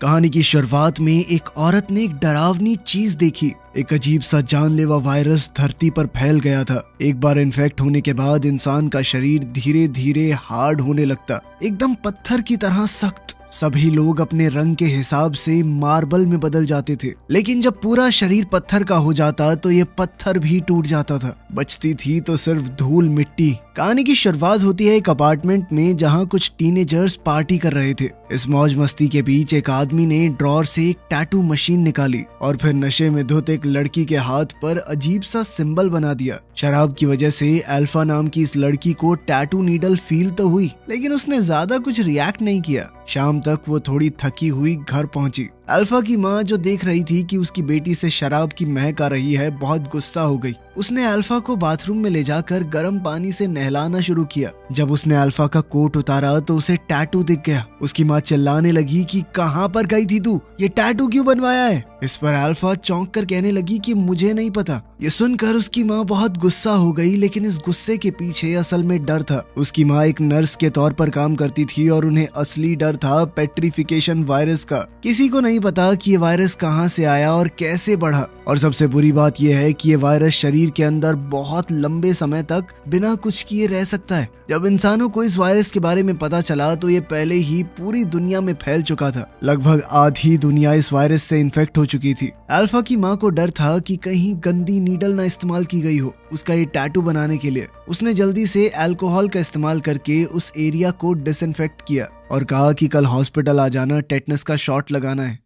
कहानी की शुरुआत में एक औरत ने एक डरावनी चीज देखी। एक अजीब सा जानलेवा वायरस धरती पर फैल गया था। एक बार इन्फेक्ट होने के बाद इंसान का शरीर धीरे धीरे हार्ड होने लगता, एकदम पत्थर की तरह सख्त। सभी लोग अपने रंग के हिसाब से मार्बल में बदल जाते थे, लेकिन जब पूरा शरीर पत्थर का हो जाता तो ये पत्थर भी टूट जाता था। बचती थी तो सिर्फ धूल मिट्टी। कहानी की शुरुआत होती है एक अपार्टमेंट में जहां कुछ टीनेजर्स पार्टी कर रहे थे। इस मौज मस्ती के बीच एक आदमी ने ड्रॉर से एक टैटू मशीन निकाली और फिर नशे में धुत एक लड़की के हाथ पर अजीब सा सिंबल बना दिया। शराब की वजह से अल्फा नाम की इस लड़की को टैटू नीडल फील तो हुई, लेकिन उसने ज्यादा कुछ रिएक्ट नहीं किया। शाम तक वो थोड़ी थकी हुई घर पहुंची। अल्फा की माँ जो देख रही थी कि उसकी बेटी से शराब की महक आ रही है, बहुत गुस्सा हो गई। उसने अल्फा को बाथरूम में ले जाकर गर्म पानी से नहलाना शुरू किया। जब उसने अल्फा का कोट उतारा तो उसे टैटू दिख गया। उसकी माँ चिल्लाने लगी कि कहाँ पर गई थी तू, ये टैटू क्यों बनवाया है। इस पर अल्फा चौंक कर कहने लगी कि मुझे नहीं पता। ये सुनकर उसकी माँ बहुत गुस्सा हो गई, लेकिन इस गुस्से के पीछे असल में डर था। उसकी माँ एक नर्स के तौर पर काम करती थी और उन्हें असली डर था पेट्रिफिकेशन वायरस का। किसी को नहीं पता कि ये वायरस कहाँ से आया और कैसे बढ़ा, और सबसे बुरी बात यह है कि ये वायरस शरीर के अंदर बहुत लंबे समय तक बिना कुछ किए रह सकता है। जब इंसानों को इस वायरस के बारे में पता चला तो ये पहले ही पूरी दुनिया में फैल चुका था। लगभग आधी दुनिया इस वायरस से इन्फेक्ट हो चुकी थी। अल्फा की माँ को डर था कि कहीं गंदी नीडल ना इस्तेमाल की गई हो उसका ये टैटू बनाने के लिए। उसने जल्दी से अल्कोहल का इस्तेमाल करके उस एरिया को डिसइंफेक्ट किया और कहा कि कल हॉस्पिटल आ जाना, टेटनस का शॉट लगाना है।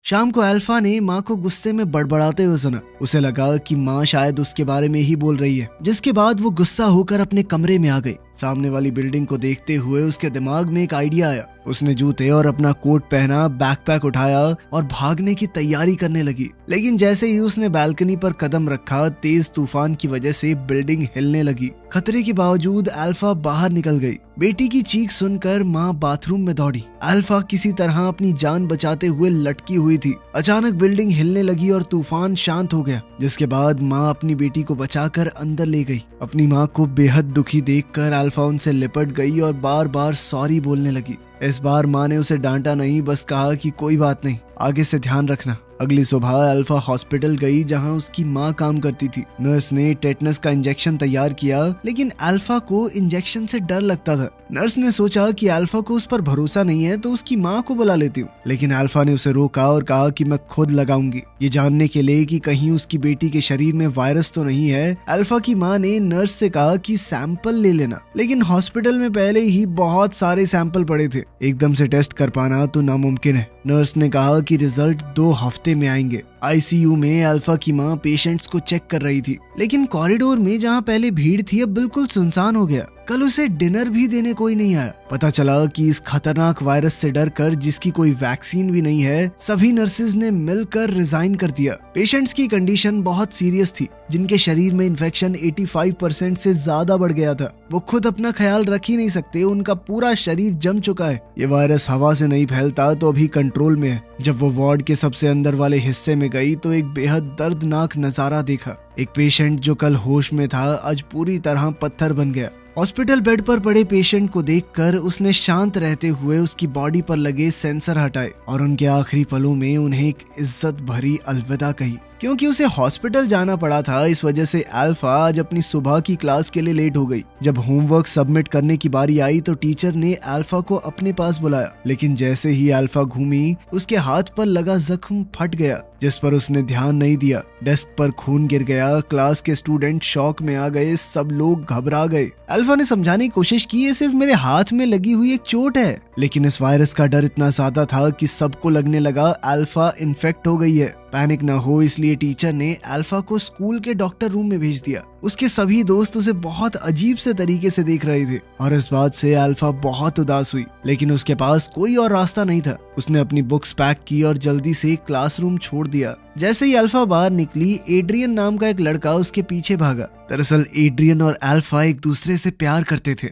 शाम को अल्फा ने माँ को गुस्से में बड़बड़ाते हुए सुना। उसे लगा कि माँ शायद उसके बारे में ही बोल रही है, जिसके बाद वो गुस्सा होकर अपने कमरे में आ गई। सामने वाली बिल्डिंग को देखते हुए उसके दिमाग में एक आइडिया आया। उसने जूते और अपना कोट पहना, बैकपैक उठाया और भागने की तैयारी करने लगी। लेकिन जैसे ही उसने बालकनी पर कदम रखा, तेज तूफान की वजह से बिल्डिंग हिलने लगी। खतरे के बावजूद अल्फा बाहर निकल गई। बेटी की चीख सुनकर माँ बाथरूम में दौड़ी। अल्फा किसी तरह अपनी जान बचाते हुए लटकी हुई थी। अचानक बिल्डिंग हिलने लगी और तूफान शांत हो गया, जिसके बाद माँ अपनी बेटी को बचाकर अंदर ले गई। अपनी माँ को बेहद दुखी देखकर अल्फा उनसे लिपट गई और बार बार सॉरी बोलने लगी। इस बार माँ ने उसे डांटा नहीं, बस कहा कि कोई बात नहीं, आगे से ध्यान रखना। अगली सुबह अल्फा हॉस्पिटल गई जहां उसकी माँ काम करती थी। नर्स ने टेटनस का इंजेक्शन तैयार किया, लेकिन अल्फा को इंजेक्शन से डर लगता था। नर्स ने सोचा कि अल्फा को उस पर भरोसा नहीं है तो उसकी माँ को बुला लेती हूँ, लेकिन अल्फा ने उसे रोका और कहा कि मैं खुद लगाऊंगी, ये जानने के लिए कि कहीं उसकी बेटी के शरीर में वायरस तो नहीं है। अल्फा की माँ ने नर्स से कहा कि सैंपल ले लेना, लेकिन हॉस्पिटल में पहले ही बहुत सारे सैंपल पड़े थे, एकदम से टेस्ट कर पाना तो नामुमकिन है। नर्स ने कहा कि रिजल्ट 2 हफ्ते में आएंगे। आईसीयू में अल्फा की माँ पेशेंट्स को चेक कर रही थी, लेकिन कॉरिडोर में जहाँ पहले भीड़ थी अब बिल्कुल सुनसान हो गया। कल उसे डिनर भी देने कोई नहीं आया। पता चला कि इस खतरनाक वायरस से डरकर, जिसकी कोई वैक्सीन भी नहीं है, सभी नर्सेज ने मिलकर रिजाइन कर दिया। पेशेंट्स की कंडीशन बहुत सीरियस थी, जिनके शरीर में इन्फेक्शन 85% से ज्यादा बढ़ गया था। वो खुद अपना ख्याल रख ही नहीं सकते, उनका पूरा शरीर जम चुका है। ये वायरस हवा से नहीं फैलता तो अभी कंट्रोल में है। जब वो वार्ड के सबसे अंदर वाले हिस्से में गई तो एक बेहद दर्दनाक नजारा देखा। एक पेशेंट जो कल होश में था आज पूरी तरह पत्थर बन गया। हॉस्पिटल बेड पर पड़े पेशेंट को देखकर उसने शांत रहते हुए उसकी बॉडी पर लगे सेंसर हटाए और उनके आखिरी पलों में उन्हें एक इज्जत भरी अलविदा कही। क्योंकि उसे हॉस्पिटल जाना पड़ा था, इस वजह से अल्फा आज अपनी सुबह की क्लास के लिए लेट हो गई। जब होमवर्क सबमिट करने की बारी आई तो टीचर ने अल्फा को अपने पास बुलाया, लेकिन जैसे ही अल्फा घूमी उसके हाथ पर लगा जख्म फट गया, जिस पर उसने ध्यान नहीं दिया। डेस्क पर खून गिर गया। क्लास के स्टूडेंट शॉक में आ गए, सब लोग घबरा गए। अल्फा ने समझाने की कोशिश की, ये सिर्फ मेरे हाथ में लगी हुई एक चोट है, लेकिन इस वायरस का डर इतना ज्यादा था कि सबको लगने लगा अल्फा इन्फेक्ट हो गई है। पैनिक न हो इसलिए टीचर ने अल्फा को स्कूल के डॉक्टर रूम में भेज दिया। उसके सभी दोस्त उसे बहुत अजीब से तरीके से देख रहे थे और इस बात से अल्फा बहुत उदास हुई, लेकिन उसके पास कोई और रास्ता नहीं था। उसने अपनी बुक्स पैक की और जल्दी से क्लासरूम छोड़ दिया। जैसे ही अल्फा बाहर निकली, एड्रियन नाम का एक लड़का उसके पीछे भागा। दरअसल एड्रियन और अल्फा एक दूसरे से प्यार करते थे।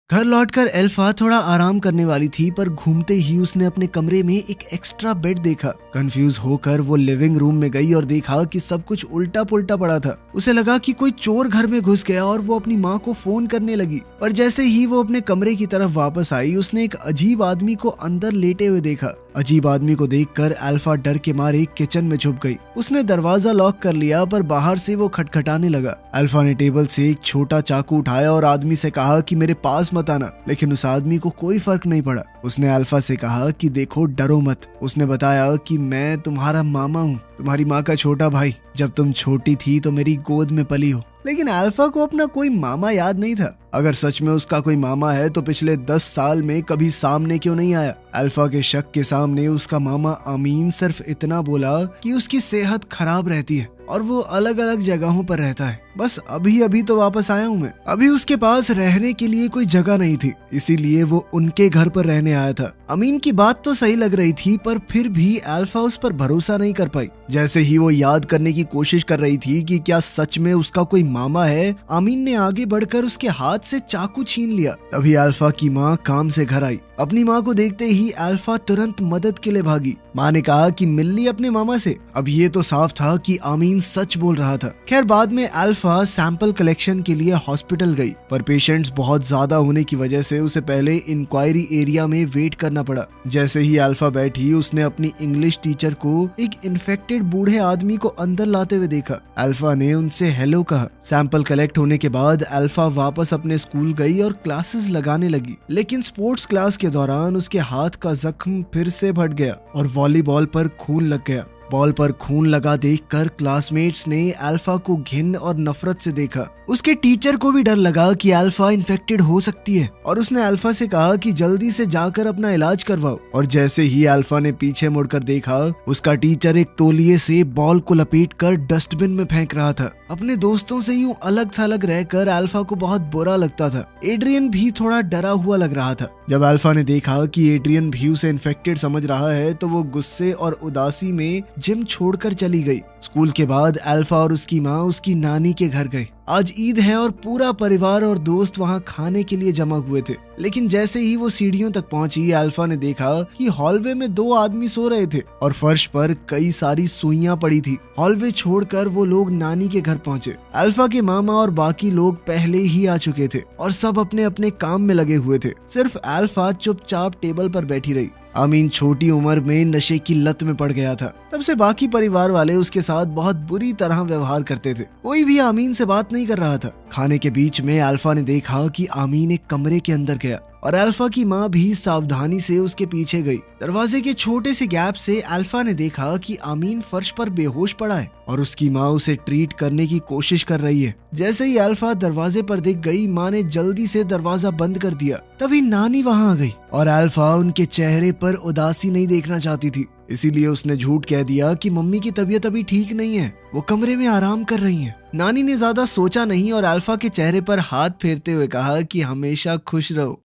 घर लौटकर अल्फा थोड़ा आराम करने वाली थी, पर घूमते ही उसने अपने कमरे में एक एक्स्ट्रा बेड देखा। कंफ्यूज होकर वो लिविंग रूम में गई और देखा कि सब कुछ उल्टा पुल्टा पड़ा था। उसे लगा कि कोई चोर घर में घुस गया और वो अपनी माँ को फोन करने लगी। पर जैसे ही वो अपने कमरे की तरफ वापस आई, उसने एक अजीब आदमी को अंदर लेटे हुए देखा। अजीब आदमी को देखकर अल्फा डर के मारे किचन में छुप गई। उसने दरवाजा लॉक कर लिया, पर बाहर से वो खटखटाने लगा। अल्फा ने टेबल से एक छोटा चाकू उठाया और आदमी से कहा कि मेरे पास मत आना, लेकिन उस आदमी को कोई फर्क नहीं पड़ा। उसने अल्फा से कहा कि देखो, डरो मत। उसने बताया कि मैं तुम्हारा मामा हूँ, तुम्हारी माँ का छोटा भाई। जब तुम छोटी थी तो मेरी गोद में पली हो। लेकिन अल्फा को अपना कोई मामा याद नहीं था। अगर सच में उसका कोई मामा है तो पिछले 10 साल में कभी सामने क्यों नहीं आया? अल्फा के शक के सामने उसका मामा अमीन सिर्फ इतना बोला कि उसकी सेहत खराब रहती है और वो अलग अलग जगहों पर रहता है। बस अभी अभी तो वापस आया हूँ मैं। अभी उसके पास रहने के लिए कोई जगह नहीं थी, इसीलिए वो उनके घर पर रहने आया था। अमीन की बात तो सही लग रही थी, पर फिर भी अल्फा उस पर भरोसा नहीं कर पाई। जैसे ही वो याद करने की कोशिश कर रही थी कि क्या सच में उसका कोई मामा है, अमीन ने आगे बढ़कर उसके हाथ से चाकू छीन लिया। तभी अल्फा की माँ काम से घर आई। अपनी माँ को देखते ही अल्फा तुरंत मदद के लिए भागी। माँ ने कहा कि मिल ली अपने मामा से। अब ये तो साफ था कि अमीन सच बोल रहा था। खैर, बाद में अल्फा सैंपल कलेक्शन के लिए हॉस्पिटल गई, पर पेशेंट्स बहुत ज्यादा होने की वजह से उसे पहले इंक्वायरी एरिया में वेट करना पड़ा। जैसे ही अल्फा बैठी, उसने अपनी इंग्लिश टीचर को एक इन्फेक्टेड बूढ़े आदमी को अंदर लाते हुए देखा। अल्फा ने उनसे हेलो कहा। सैंपल कलेक्ट होने के बाद अल्फा वापस अपने स्कूल गई और क्लासेस लगाने लगी। लेकिन स्पोर्ट्स क्लास के दौरान उसके हाथ का जख्म फिर से फट गया और वॉलीबॉल पर खून लग गया। बॉल पर खून लगा देखकर क्लासमेट्स ने अल्फा को घिन और नफरत से देखा। उसके टीचर को भी डर लगा कि अल्फा इन्फेक्टेड हो सकती है और उसने अल्फा से कहा कि जल्दी से जाकर अपना इलाज करवाओ। और जैसे ही अल्फा ने पीछे मुड़कर देखा, उसका टीचर एक तौलिए से बॉल को लपेटकर डस्टबिन में फेंक रहा था। अपने दोस्तों से यूं अलग थलग रहकर अल्फा को बहुत बुरा लगता था। एड्रियन भी थोड़ा डरा हुआ लग रहा था। जब अल्फा ने देखा कि एड्रियन भी उसे इन्फेक्टेड समझ रहा है, तो वो गुस्से और उदासी में जिम छोड़कर चली गई। स्कूल के बाद अल्फा और उसकी माँ उसकी नानी के घर गए। आज ईद है और पूरा परिवार और दोस्त वहाँ खाने के लिए जमा हुए थे। लेकिन जैसे ही वो सीढ़ियों तक पहुंची, अल्फा ने देखा कि हॉलवे में 2 आदमी सो रहे थे और फर्श पर कई सारी सुइयां पड़ी थी। हॉलवे छोड़कर वो लोग नानी के घर पहुंचे। अल्फा के मामा और बाकी लोग पहले ही आ चुके थे और सब अपने अपने काम में लगे हुए थे। सिर्फ अल्फा चुपचाप टेबल पर बैठी रही। अमीन छोटी उम्र में नशे की लत में पड़ गया था। तब से बाकी परिवार वाले उसके साथ बहुत बुरी तरह व्यवहार करते थे। कोई भी आमीन से बात नहीं कर रहा था। खाने के बीच में अल्फा ने देखा कि आमीन एक कमरे के अंदर गया और अल्फा की माँ भी सावधानी से उसके पीछे गई। दरवाजे के छोटे से गैप से अल्फा ने देखा कि आमीन फर्श पर बेहोश पड़ा है और उसकी माँ उसे ट्रीट करने की कोशिश कर रही है। जैसे ही अल्फा दरवाजे पर दिख गई, माँ ने जल्दी से दरवाजा बंद कर दिया। तभी नानी वहाँ आ गई और अल्फा उनके चेहरे पर उदासी नहीं देखना चाहती थी, इसीलिए उसने झूठ कह दिया कि मम्मी की तबीयत अभी ठीक नहीं है, वो कमरे में आराम कर रही हैं। नानी ने ज्यादा सोचा नहीं और अल्फा के चेहरे पर हाथ फेरते हुए कहा कि हमेशा खुश रहो।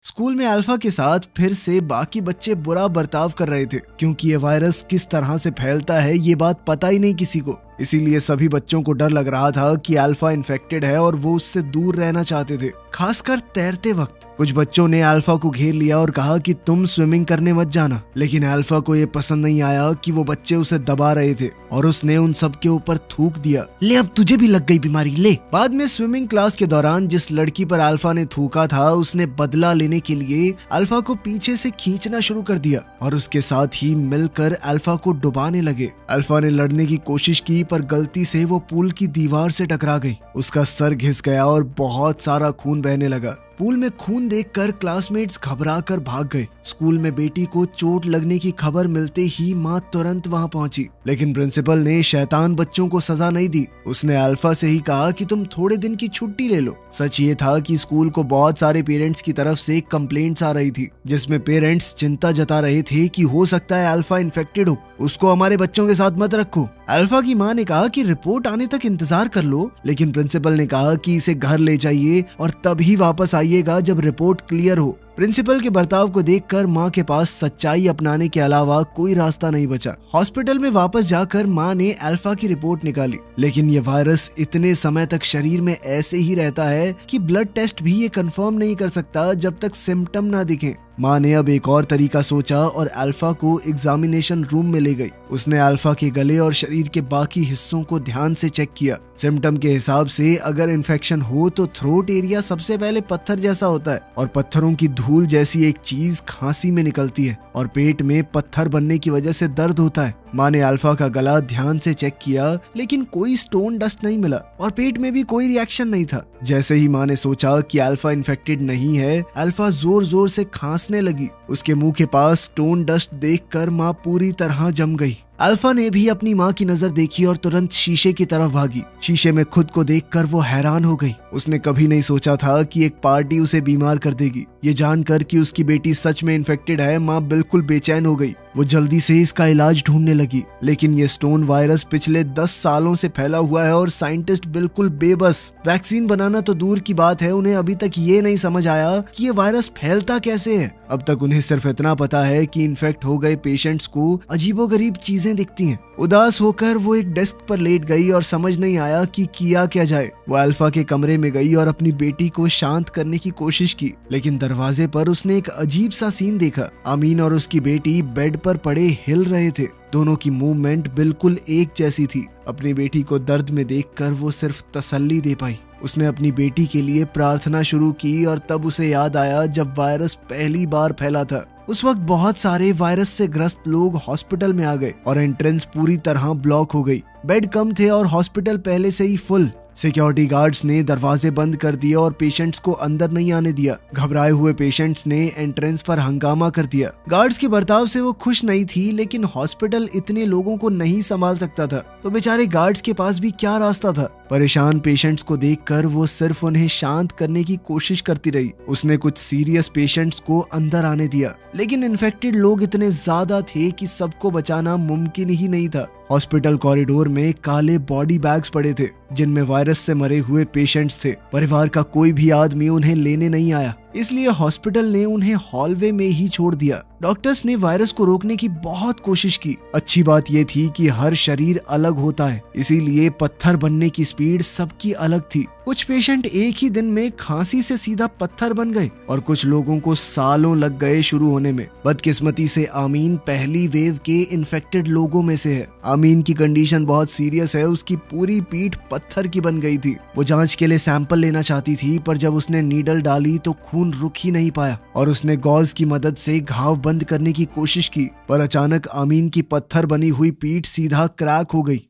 स्कूल में अल्फा के साथ फिर से बाकी बच्चे बुरा बर्ताव कर रहे थे, क्योंकि ये वायरस किस तरह से फैलता है ये बात पता ही नहीं किसी को। इसीलिए सभी बच्चों को डर लग रहा था कि अल्फा इन्फेक्टेड है और वो उससे दूर रहना चाहते थे, खासकर तैरते वक्त। कुछ बच्चों ने अल्फा को घेर लिया और कहा कि तुम स्विमिंग करने मत जाना, लेकिन अल्फा को ये पसंद नहीं आया कि वो बच्चे उसे दबा रहे थे और उसने उन सब के ऊपर थूक दिया, ले अब तुझे भी लग गई बीमारी, ले। बाद में स्विमिंग क्लास के दौरान जिस लड़की पर अल्फा ने थूका था, उसने बदला लेने के लिए अल्फा को पीछे से खींचना शुरू कर दिया और उसके साथ ही मिलकर अल्फा को डुबाने लगे। अल्फा ने लड़ने की कोशिश की, पर गलती से वो पूल की दीवार से टकरा गई। उसका सर घिस गया और बहुत सारा खून बहने लगा। पूल में खून देखकर क्लासमेट्स घबराकर भाग गए। स्कूल में बेटी को चोट लगने की खबर मिलते ही माँ तुरंत वहाँ पहुंची, लेकिन प्रिंसिपल ने शैतान बच्चों को सजा नहीं दी। उसने अल्फा से ही कहा कि तुम थोड़े दिन की छुट्टी ले लो। सच ये था कि स्कूल को बहुत सारे पेरेंट्स की तरफ से कंप्लेंट्स आ रही थी, जिसमें पेरेंट्स चिंता जता रहे थे कि हो सकता है अल्फा इन्फेक्टेड हो, उसको हमारे बच्चों के साथ मत रखो। अल्फा की माँ ने कहा कि रिपोर्ट आने तक इंतजार कर लो, लेकिन प्रिंसिपल ने कहा कि इसे घर ले जाइए और तभी वापस आइएगा जब रिपोर्ट क्लियर हो। प्रिंसिपल के बर्ताव को देखकर माँ के पास सच्चाई अपनाने के अलावा कोई रास्ता नहीं बचा। हॉस्पिटल में वापस जाकर माँ ने अल्फा की रिपोर्ट निकाली, लेकिन ये वायरस इतने समय तक शरीर में ऐसे ही रहता है कि ब्लड टेस्ट भी ये कंफर्म नहीं कर सकता जब तक सिम्टम ना दिखें। माँ ने अब एक और तरीका सोचा और अल्फा को एग्जामिनेशन रूम में ले गई। उसने अल्फा के गले और शरीर के बाकी हिस्सों को ध्यान से चेक किया। सिम्टम के हिसाब से अगर इन्फेक्शन हो तो थ्रोट एरिया सबसे पहले पत्थर जैसा होता है और पत्थरों की धूल जैसी एक चीज खांसी में निकलती है और पेट में पत्थर बनने की वजह से दर्द होता है। माँ ने अल्फा का गला ध्यान से चेक किया लेकिन कोई स्टोन डस्ट नहीं मिला और पेट में भी कोई रिएक्शन नहीं था। जैसे ही माँ ने सोचा कि अल्फा इन्फेक्टेड नहीं है, अल्फा जोर जोर से खांसने लगी। उसके मुंह के पास स्टोन डस्ट देखकर माँ पूरी तरह जम गई। अल्फा ने भी अपनी माँ की नजर देखी और तुरंत शीशे की तरफ भागी। शीशे में खुद को देखकर वो हैरान हो गई। उसने कभी नहीं सोचा था कि एक पार्टी उसे बीमार कर देगी। ये जानकर कि उसकी बेटी सच में इन्फेक्टेड है, माँ बिल्कुल बेचैन हो गई। वो जल्दी से इसका इलाज ढूंढने लगी, लेकिन ये स्टोन वायरस पिछले 10 सालों से फैला हुआ है और साइंटिस्ट बिल्कुल बेबस। वैक्सीन बनाना तो दूर की बात है, उन्हें अभी तक ये नहीं समझ आया कि ये वायरस फैलता कैसे है। अब तक उन्हें सिर्फ इतना पता है कि इन्फेक्ट हो गए पेशेंट्स को अजीबोगरीब चीजें दिखती हैं। उदास होकर वो एक डेस्क पर लेट गई और समझ नहीं आया कि किया क्या जाए। वो अल्फा के कमरे में गई और अपनी बेटी को शांत करने की कोशिश की, लेकिन दरवाजे पर उसने एक अजीब सा सीन देखा। आमीन और उसकी बेटी बेड पर पड़े हिल रहे थे। दोनों की मूवमेंट बिल्कुल एक जैसी थी। अपनी बेटी को दर्द में देखकर वो सिर्फ तसल्ली दे पाई। उसने अपनी बेटी के लिए प्रार्थना शुरू की और तब उसे याद आया जब वायरस पहली बार फैला था। उस वक्त बहुत सारे वायरस से ग्रस्त लोग हॉस्पिटल में आ गए और एंट्रेंस पूरी तरह ब्लॉक हो गई। बेड कम थे और हॉस्पिटल पहले से ही फुल। सिक्योरिटी गार्ड्स ने दरवाजे बंद कर दिए और पेशेंट्स को अंदर नहीं आने दिया। घबराए हुए पेशेंट्स ने एंट्रेंस पर हंगामा कर दिया। गार्ड्स के बर्ताव से वो खुश नहीं थी, लेकिन हॉस्पिटल इतने लोगों को नहीं संभाल सकता था, तो बेचारे गार्ड्स के पास भी क्या रास्ता था। परेशान पेशेंट्स को देखकर वो सिर्फ उन्हें शांत करने की कोशिश करती रही। उसने कुछ सीरियस पेशेंट्स को अंदर आने दिया, लेकिन इन्फेक्टेड लोग इतने ज्यादा थे कि सबको बचाना मुमकिन ही नहीं था। हॉस्पिटल कॉरिडोर में काले बॉडी बैग्स पड़े थे जिनमें वायरस से मरे हुए पेशेंट्स थे। परिवार का कोई भी आदमी उन्हें लेने नहीं आया, इसलिए हॉस्पिटल ने उन्हें हॉलवे में ही छोड़ दिया। डॉक्टर्स ने वायरस को रोकने की बहुत कोशिश की। अच्छी बात यह थी कि हर शरीर अलग होता है, इसीलिए पत्थर बनने की स्पीड सबकी अलग थी। कुछ पेशेंट एक ही दिन में खांसी से सीधा पत्थर बन गए और कुछ लोगों को सालों लग गए शुरू होने में। बदकिस्मती से आमीन पहली वेव के इन्फेक्टेड लोगों में से है। आमीन की कंडीशन बहुत सीरियस है, उसकी पूरी पीठ पत्थर की बन गई थी। वो जांच के लिए सैंपल लेना चाहती थी, पर जब उसने नीडल डाली तो खून रुक ही नहीं पाया और उसने गॉज की मदद से घाव बंद करने की कोशिश की, पर अचानक आमीन की पत्थर बनी हुई पीठ सीधा क्रैक हो गई।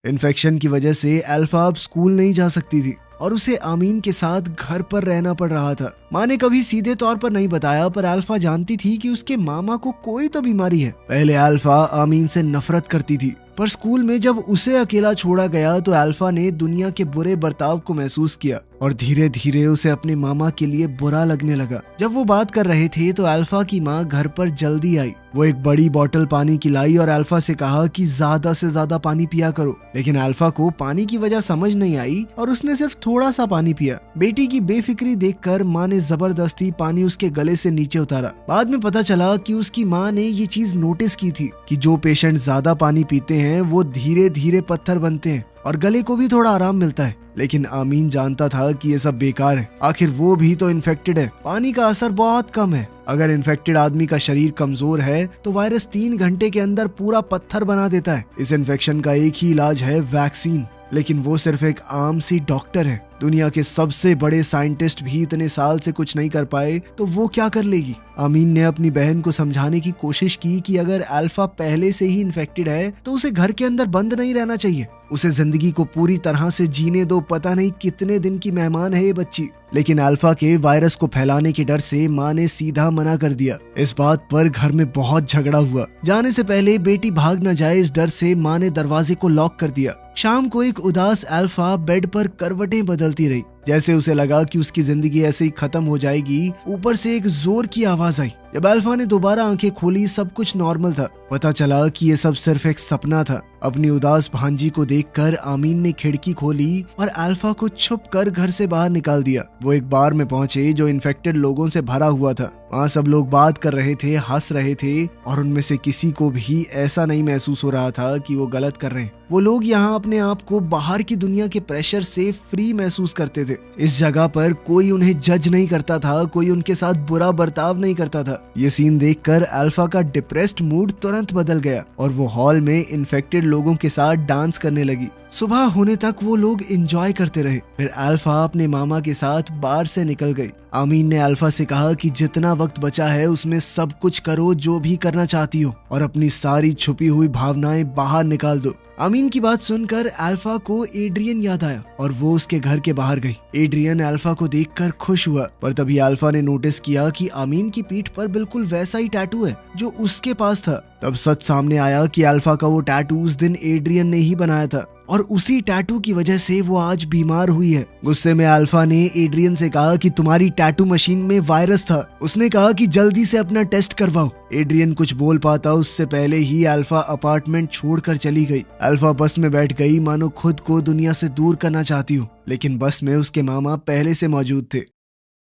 इन्फेक्शन की वजह से अल्फा अब स्कूल नहीं जा सकती थी और उसे आमीन के साथ घर पर रहना पड़ रहा था। माँ ने कभी सीधे तौर पर नहीं बताया, पर अल्फा जानती थी कि उसके मामा को कोई तो बीमारी है। पहले अल्फा आमीन से नफरत करती थी, पर स्कूल में जब उसे अकेला छोड़ा गया तो अल्फा ने दुनिया के बुरे बर्ताव को महसूस किया और धीरे धीरे उसे अपने मामा के लिए बुरा लगने लगा। जब वो बात कर रहे थे तो अल्फा की माँ घर पर जल्दी आई। वो एक बड़ी बोतल पानी की लाई और अल्फा से कहा कि ज्यादा से ज्यादा पानी पिया करो, लेकिन अल्फा को पानी की वजह समझ नहीं आई और उसने सिर्फ थोड़ा सा पानी पिया। बेटी की बेफिक्री देखकर माँ ने जबरदस्ती पानी उसके गले से नीचे उतारा। बाद में पता चला कि उसकी माँ ने ये चीज नोटिस की थी कि जो पेशेंट ज्यादा पानी पीते हैं वो धीरे धीरे पत्थर बनते हैं और गले को भी थोड़ा आराम मिलता है। लेकिन आमीन जानता था कि ये सब बेकार है, आखिर वो भी तो इन्फेक्टेड है। पानी का असर बहुत कम है। अगर इन्फेक्टेड आदमी का शरीर कमजोर है तो वायरस 3 घंटे के अंदर पूरा पत्थर बना देता है। इस इन्फेक्शन का एक ही इलाज है, वैक्सीन, लेकिन वो सिर्फ एक आम सी डॉक्टर है। दुनिया के सबसे बड़े साइंटिस्ट भी इतने साल से कुछ नहीं कर पाए तो वो क्या कर लेगी। आमीन ने अपनी बहन को समझाने की कोशिश की कि अगर अल्फा पहले से ही इन्फेक्टेड है तो उसे घर के अंदर बंद नहीं रहना चाहिए, उसे जिंदगी को पूरी तरह से जीने दो। पता नहीं कितने दिन की मेहमान है ये बच्ची। लेकिन अल्फा के वायरस को फैलाने के डर से माँ ने सीधा मना कर दिया। इस बात पर घर में बहुत झगड़ा हुआ। जाने से पहले बेटी भाग न जाए, इस डर से माँ ने दरवाजे को लॉक कर दिया। शाम को एक उदास अल्फा बेड पर करवटें बदलती रही, जैसे उसे लगा कि उसकी जिंदगी ऐसे ही खत्म हो जाएगी। ऊपर से एक जोर की आवाज आई। जब अल्फा ने दोबारा आंखें खोली सब कुछ नॉर्मल था। पता चला कि ये सब सिर्फ एक सपना था। अपनी उदास भांजी को देखकर आमीन ने खिड़की खोली और अल्फा को छुप कर घर से बाहर निकाल दिया। वो एक बार में पहुंचे जो इन्फेक्टेड लोगों से भरा हुआ था। वहाँ सब लोग बात कर रहे थे, हंस रहे थे और उनमें से किसी को भी ऐसा नहीं महसूस हो रहा था कि वो गलत कर रहे हैं। वो लोग यहाँ अपने आप को बाहर की दुनिया के प्रेशर से फ्री महसूस करते थे। इस जगह पर कोई उन्हें जज नहीं करता था, कोई उनके साथ बुरा बर्ताव नहीं करता था। ये सीन देखकर अल्फा का डिप्रेस्ड मूड तुरंत बदल गया और वो हॉल में इन्फेक्टेड लोगों के साथ डांस करने लगी। सुबह होने तक वो लोग एंजॉय करते रहे। फिर अल्फा अपने मामा के साथ बार से निकल गई। आमीन ने अल्फा से कहा कि जितना वक्त बचा है उसमें सब कुछ करो जो भी करना चाहती हो और अपनी सारी छुपी हुई भावनाएं बाहर निकाल दो। आमीन की बात सुनकर अल्फा को एड्रियन याद आया और वो उसके घर के बाहर गई। एड्रियन अल्फा को देखकर खुश हुआ, पर तभी अल्फा ने नोटिस किया कि आमीन की पीठ पर बिल्कुल वैसा ही टैटू है जो उसके पास था। तब सच सामने आया कि अल्फा का वो टैटू उस दिन एड्रियन ने ही बनाया था और उसी टैटू की वजह से वो आज बीमार हुई है। गुस्से में अल्फा ने एड्रियन से कहा कि तुम्हारी टैटू मशीन में वायरस था। उसने कहा कि जल्दी से अपना टेस्ट करवाओ। एड्रियन कुछ बोल पाता उससे पहले ही अल्फा अपार्टमेंट छोड़कर चली गई। अल्फा बस में बैठ गई मानो खुद को दुनिया से दूर करना चाहती हो, लेकिन बस में उसके मामा पहले से मौजूद थे।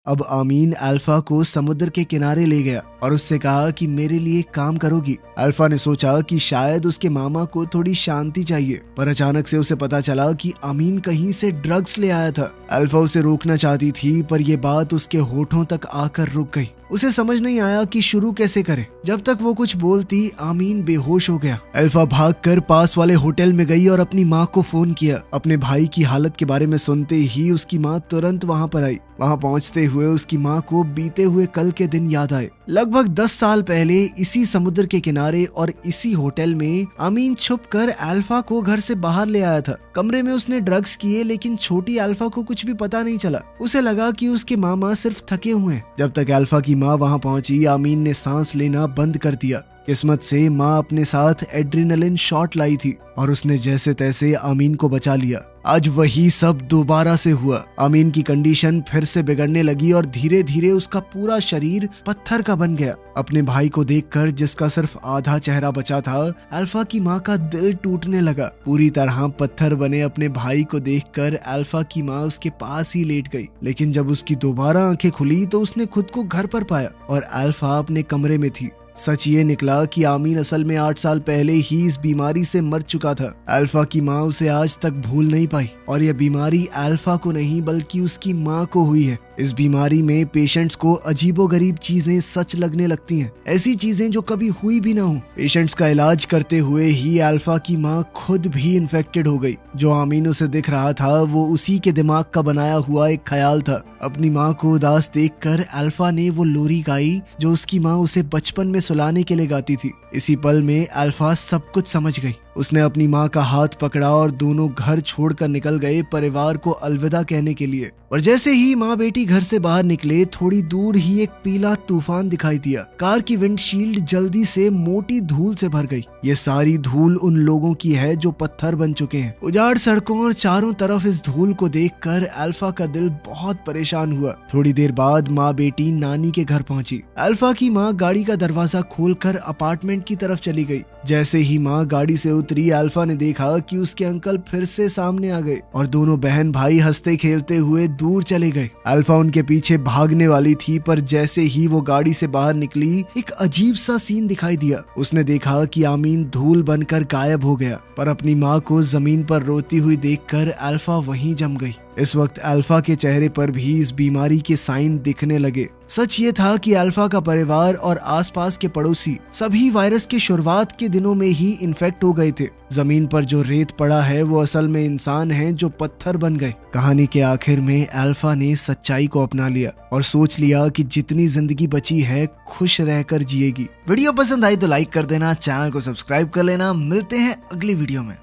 अब आमीन अल्फा को समुद्र के किनारे ले गया और उससे कहा कि मेरे लिए काम करोगी। अल्फा ने सोचा कि शायद उसके मामा को थोड़ी शांति चाहिए, पर अचानक से उसे पता चला कि आमीन कहीं से ड्रग्स ले आया था। अल्फा उसे रोकना चाहती थी, पर यह बात उसके होठों तक आकर रुक गई। उसे समझ नहीं आया कि शुरू कैसे करे। जब तक वो कुछ बोलती आमीन बेहोश हो गया। अल्फा भागकर पास वाले होटल में गई और अपनी माँ को फोन किया। अपने भाई की हालत के बारे में सुनते ही उसकी माँ तुरंत वहाँ पर आई। वहाँ पहुँचते हुए उसकी माँ को बीते हुए कल के दिन याद आए। लगभग 10 साल पहले इसी समुद्र के किनारे और इसी होटल में आमीन छुपकर अल्फा को घर से बाहर ले आया था। कमरे में उसने ड्रग्स किए, लेकिन छोटी अल्फा को कुछ भी पता नहीं चला। उसे लगा कि उसके मामा सिर्फ थके हुए हैं। जब तक अल्फा की माँ वहाँ पहुंची, आमीन ने सांस लेना बंद कर दिया। किस्मत से माँ अपने साथ एड्रेनलिन शॉट लाई थी और उसने जैसे तैसे आमीन को बचा लिया। आज वही सब दोबारा से हुआ। आमीन की कंडीशन फिर से बिगड़ने लगी और धीरे धीरे उसका पूरा शरीर पत्थर का बन गया। अपने भाई को देखकर, जिसका सिर्फ आधा चेहरा बचा था, अल्फा की माँ का दिल टूटने लगा। पूरी तरह पत्थर बने अपने भाई को देखकर अल्फा की माँ उसके पास ही लेट गई। लेकिन जब उसकी दोबारा आंखें खुली तो उसने खुद को घर पर पाया और अल्फा अपने कमरे में थी। सच ये निकला कि आमीन असल में 8 साल पहले ही इस बीमारी से मर चुका था। अल्फा की माँ उसे आज तक भूल नहीं पाई और यह बीमारी अल्फा को नहीं बल्कि उसकी माँ को हुई है। इस बीमारी में पेशेंट्स को अजीबोगरीब चीजें सच लगने लगती हैं, ऐसी चीजें जो कभी हुई भी ना हो। पेशेंट्स का इलाज करते हुए ही अल्फा की माँ खुद भी इन्फेक्टेड हो गई। जो आमीन उसे दिख रहा था वो उसी के दिमाग का बनाया हुआ एक ख्याल था। अपनी माँ को उदास देखकर अल्फा ने वो लोरी गाई जो उसकी माँ उसे बचपन में सुलाने के लिए गाती थी। इसी पल में अल्फा सब कुछ समझ गई। उसने अपनी माँ का हाथ पकड़ा और दोनों घर छोड़कर निकल गए परिवार को अलविदा कहने के लिए। और जैसे ही माँ बेटी घर से बाहर निकले, थोड़ी दूर ही एक पीला तूफान दिखाई दिया। कार की विंडशील्ड जल्दी से मोटी धूल से भर गई। ये सारी धूल उन लोगों की है जो पत्थर बन चुके हैं। उजाड़ सड़कों और चारों तरफ इस धूल को देखकर अल्फा का दिल बहुत परेशान हुआ। थोड़ी देर बाद माँ बेटी नानी के घर पहुंची। अल्फा की माँ गाड़ी का दरवाजा खोलकर अपार्टमेंट की तरफ चली गई। जैसे ही माँ गाड़ी से उतरी, अल्फा ने देखा कि उसके अंकल फिर से सामने आ गए और दोनों बहन भाई हंसते खेलते हुए दूर चले गए। अल्फा उनके पीछे भागने वाली थी, पर जैसे ही वो गाड़ी से बाहर निकली, एक अजीब सा सीन दिखाई दिया। उसने देखा कि आमीन धूल बनकर गायब हो गया, पर अपनी माँ को जमीन पर रोती हुई देखकर अल्फा वहीं जम गई। इस वक्त अल्फा के चेहरे पर भी इस बीमारी के साइन दिखने लगे। सच ये था कि अल्फा का परिवार और आसपास के पड़ोसी सभी वायरस के शुरुआत के दिनों में ही इन्फेक्ट हो गए थे। जमीन पर जो रेत पड़ा है वो असल में इंसान हैं जो पत्थर बन गए। कहानी के आखिर में अल्फा ने सच्चाई को अपना लिया और सोच लिया कि जितनी जिंदगी बची है खुश रहकर जिएगी। वीडियो पसंद आई तो लाइक कर देना, चैनल को सब्सक्राइब कर लेना। मिलते हैं अगली वीडियो में।